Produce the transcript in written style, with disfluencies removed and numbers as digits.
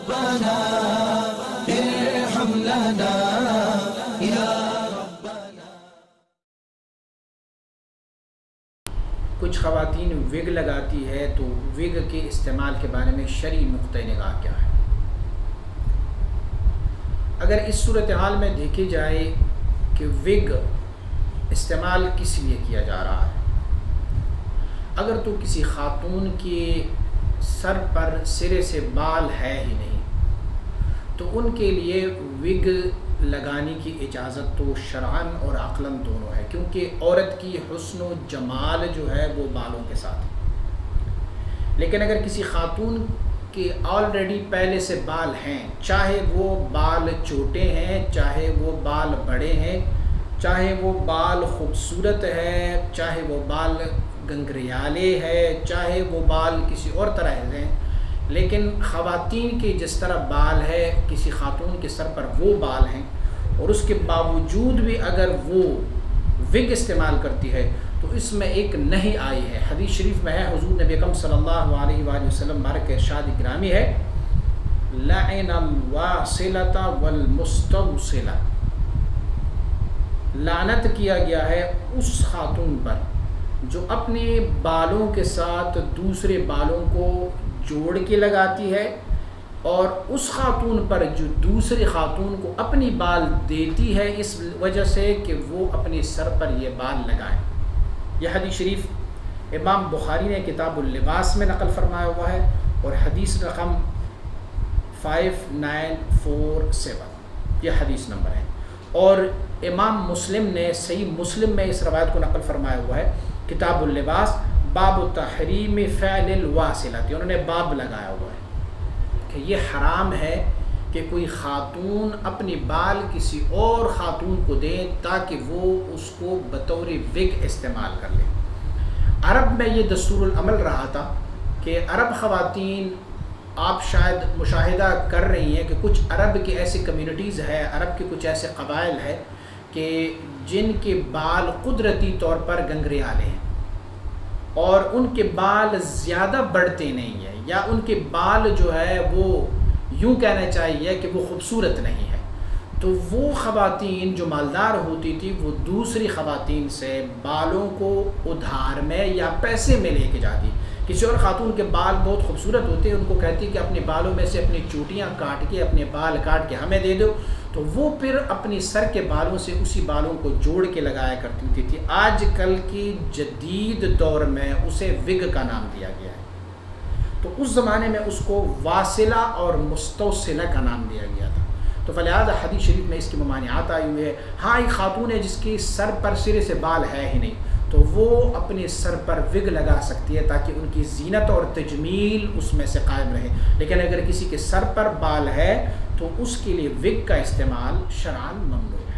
ربنا ارحم لنا یا ربنا۔ کچھ خواتین وگ لگاتی ہے تو وگ کے استعمال کے بارے میں شرعی نقطہ نگاہ کیا ہے؟ اگر اس صورتحال میں دیکھی جائے کہ وگ استعمال کس لیے کیا جا رہا ہے، اگر تو کسی خاتون کے سر پر سرے سے بال ہے ہی نہیں تو ان کے لیے وگ لگانے کی اجازت تو شرعاً اور عقلاً دونوں ہے، کیونکہ عورت کی حسن و جمال جو ہے وہ بالوں کے ساتھ ہے۔ لیکن اگر کسی خاتون کے آلریڈی پہلے سے بال ہیں، چاہے وہ بال چھوٹے ہیں، چاہے وہ بال بڑے ہیں، چاہے وہ بال خوبصورت ہے، چاہے وہ بال گنگریالے ہے، چاہے وہ بال کسی اور طرح ہیں، لیکن خواتین کے جس طرح بال ہے، کسی خاتون کے سر پر وہ بال ہیں اور اس کے باوجود بھی اگر وہ وگ استعمال کرتی ہے تو اس میں ایک نہیں آئی ہے۔ حدیث شریف میں ہے، حضور نبی اکرم صلی اللہ علیہ وآلہ وسلم بارک ارشاد گرامی ہے، لعن الواصلۃ والمستوصلۃ، لعنت کیا گیا ہے اس خاتون پر جو اپنے بالوں کے ساتھ دوسرے بالوں کو جوڑ کے لگاتی ہے، اور اس خاتون پر جو دوسری خاتون کو اپنی بال دیتی ہے اس وجہ سے کہ وہ اپنے سر پر یہ بال لگائیں۔ یہ حدیث شریف امام بخاری نے کتاب اللباس میں نقل فرمایا ہوا ہے اور حدیث رقم 5947 یہ حدیث نمبر ہے، اور امام مسلم نے صحیح مسلم میں اس روایت کو نقل فرمایا ہوا ہے، کتاب اللباس باب تحریم فعل الواصلۃ، انہوں نے باب لگایا ہوا ہے کہ یہ حرام ہے کہ کوئی خاتون اپنی بال کسی اور خاتون کو دے تاکہ وہ اس کو بطور وگ استعمال کر لے۔ عرب میں یہ دستور العمل رہا تھا کہ عرب خواتین، آپ شاید مشاہدہ کر رہی ہیں کہ کچھ عرب کی ایسی کمیونٹیز ہے، عرب کے کچھ ایسے قبائل ہیں کہ جن کے بال قدرتی طور پر گنگریالے ہیں اور ان کے بال زیادہ بڑھتے نہیں ہیں، یا ان کے بال جو ہے وہ یوں کہنا چاہیے کہ وہ خوبصورت نہیں ہے، تو وہ خواتین جو مالدار ہوتی تھی وہ دوسری خواتین سے بالوں کو ادھار میں یا پیسے میں لے کے جاتی۔ کسی اور خاتون کے بال بہت خوبصورت ہوتے ہیں، ان کو کہتی کہ اپنے بالوں میں سے اپنی چوٹیاں کاٹ کے، اپنے بال کاٹ کے ہمیں دے دو، تو وہ پھر اپنی سر کے بالوں سے اسی بالوں کو جوڑ کے لگایا کرتی تھی۔ آج کل کی جدید دور میں اسے وگ کا نام دیا گیا ہے، تو اس زمانے میں اس کو واصلہ اور مستوصلہ کا نام دیا گیا تھا، تو فلہذا حدیث شریف میں اس کی ممانعات آئی ہوئی ہے۔ ہاں ایک خاتون ہے جس کے سر پر سرے سے بال ہے ہی نہیں تو وہ اپنے سر پر وگ لگا سکتی ہے تاکہ ان کی زینت اور تجمیل اس میں سے قائم رہے، لیکن اگر کسی کے سر پر بال ہے تو اس کے لیے وگ کا استعمال شرعاً ممنوع ہے۔